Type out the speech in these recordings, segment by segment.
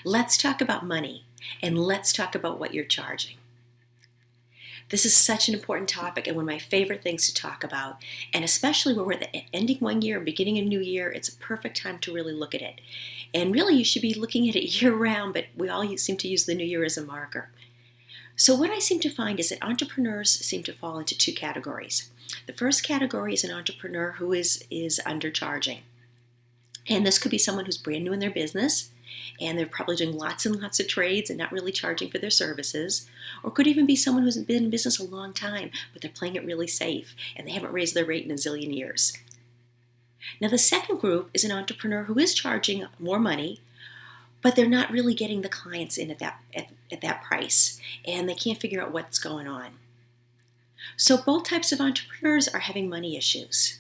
Let's talk about money, and let's talk about what you're charging. This is such an important topic and one of my favorite things to talk about, and especially when we're at the ending one year and beginning a new year, it's a perfect time to really look at it. And really, you should be looking at it year-round, but we all seem to use the new year as a marker. So what I seem to find is that entrepreneurs seem to fall into two categories. The first category is an entrepreneur who is undercharging. And this could be someone who's brand new in their business, and they're probably doing lots and lots of trades and not really charging for their services. Or it could even be someone who's been in business a long time, but they're playing it really safe, and they haven't raised their rate in a zillion years. Now, the second group is an entrepreneur who is charging more money, but they're not really getting the clients in at that price, and they can't figure out what's going on. So both types of entrepreneurs are having money issues.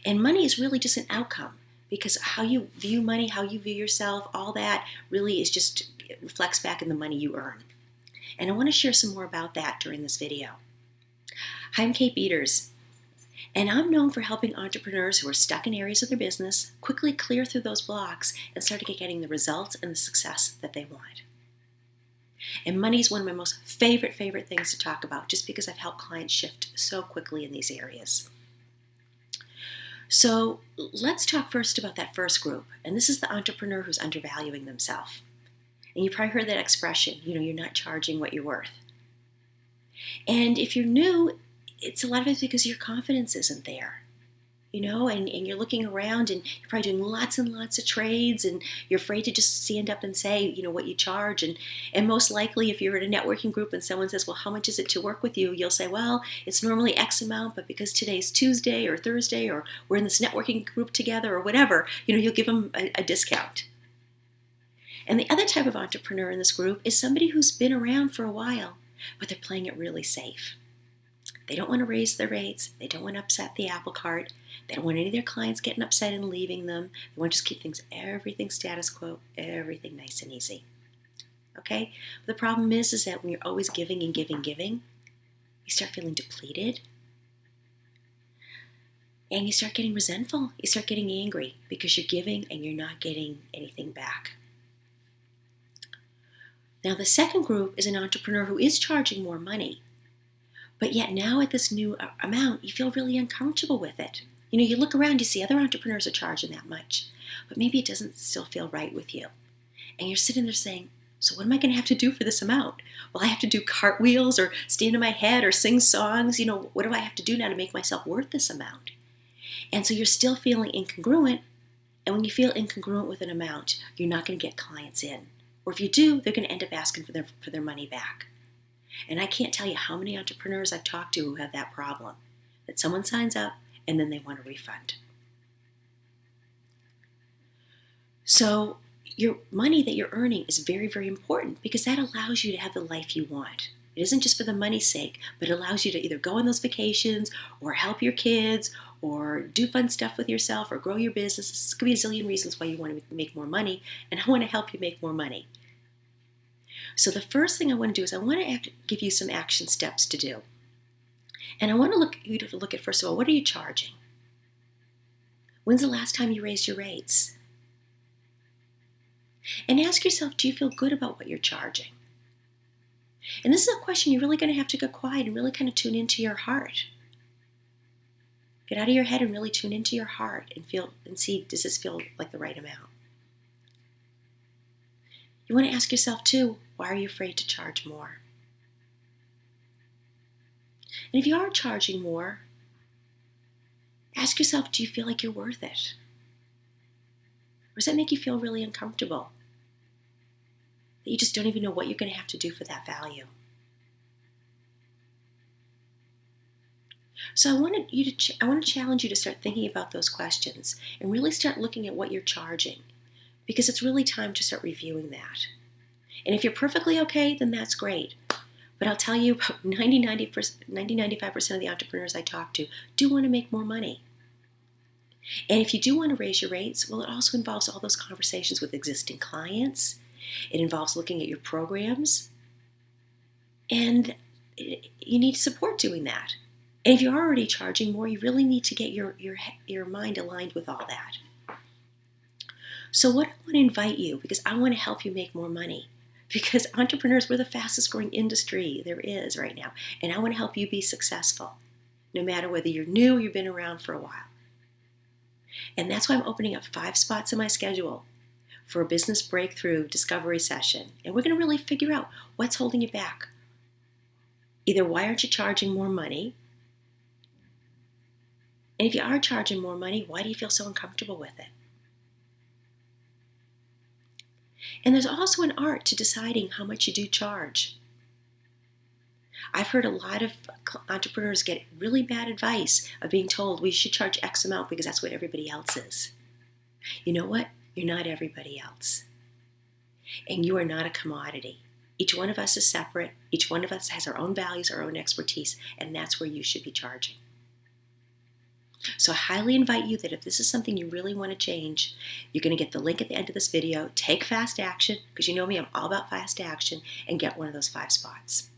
And money is really just an outcome, because how you view money, how you view yourself, all that really is just, it reflects back in the money you earn. And I want to share some more about that during this video. Hi, I'm Kate Beaters, and I'm known for helping entrepreneurs who are stuck in areas of their business quickly clear through those blocks and start getting the results and the success that they want. And money is one of my most favorite things to talk about, just because I've helped clients shift so quickly in these areas. So let's talk first about that first group. And this is the entrepreneur who's undervaluing themselves. And you probably heard that expression, you're not charging what you're worth. And if you're new, it's a lot of it because your confidence isn't there. And you're looking around and you're probably doing lots and lots of trades, and you're afraid to just stand up and say, what you charge. And most likely, if you're in a networking group and someone says, well, how much is it to work with you? You'll say, well, it's normally X amount, but because today's Tuesday or Thursday, or we're in this networking group together or whatever, you'll give them a discount. And the other type of entrepreneur in this group is somebody who's been around for a while, but they're playing it really safe. They don't want to raise their rates. They don't want to upset the apple cart. They don't want any of their clients getting upset and leaving them. They want to just keep everything status quo, everything nice and easy. Okay? But the problem is that when you're always giving and giving, you start feeling depleted. And you start getting resentful. You start getting angry because you're giving and you're not getting anything back. Now, the second group is an entrepreneur who is charging more money, but yet now at this new amount, you feel really uncomfortable with it. You look around, you see other entrepreneurs are charging that much, but maybe it doesn't still feel right with you. And you're sitting there saying, so what am I going to have to do for this amount? Well, I have to do cartwheels or stand on my head or sing songs. What do I have to do now to make myself worth this amount? And so you're still feeling incongruent. And when you feel incongruent with an amount, you're not going to get clients in. Or if you do, they're going to end up asking for their money back. And I can't tell you how many entrepreneurs I've talked to who have that problem, that someone signs up and then they want a refund. So your money that you're earning is very, very important, because that allows you to have the life you want. It isn't just for the money's sake, but it allows you to either go on those vacations or help your kids or do fun stuff with yourself or grow your business. This could be a zillion reasons why you want to make more money, and I want to help you make more money. So the first thing I want to do is I want to give you some action steps to do. And I want you to look at, first of all, what are you charging? When's the last time you raised your rates? And ask yourself, do you feel good about what you're charging? And this is a question you're really going to have to get quiet and really kind of tune into your heart. Get out of your head and really tune into your heart and feel and see, does this feel like the right amount? You want to ask yourself too, why are you afraid to charge more? And if you are charging more, ask yourself, do you feel like you're worth it? Or does that make you feel really uncomfortable? That you just don't even know what you're going to have to do for that value? So I want to challenge you to start thinking about those questions and really start looking at what you're charging, because it's really time to start reviewing that. And if you're perfectly okay, then that's great. But I'll tell you, 90-95% of the entrepreneurs I talk to do want to make more money. And if you do want to raise your rates, well, it also involves all those conversations with existing clients. It involves looking at your programs. And you need support doing that. And if you're already charging more, you really need to get your mind aligned with all that. So what I want to invite you, because I want to help you make more money, because entrepreneurs, we're the fastest growing industry there is right now. And I want to help you be successful, no matter whether you're new or you've been around for a while. And that's why I'm opening up 5 spots in my schedule for a business breakthrough discovery session. And we're going to really figure out what's holding you back. Either why aren't you charging more money? And if you are charging more money, why do you feel so uncomfortable with it? And there's also an art to deciding how much you do charge. I've heard a lot of entrepreneurs get really bad advice of being told we should charge X amount because that's what everybody else is. You know what? You're not everybody else. And you are not a commodity. Each one of us is separate. Each one of us has our own values, our own expertise, and that's where you should be charging. So I highly invite you that if this is something you really want to change, you're going to get the link at the end of this video. Take fast action, because you know me, I'm all about fast action, and get one of those 5 spots.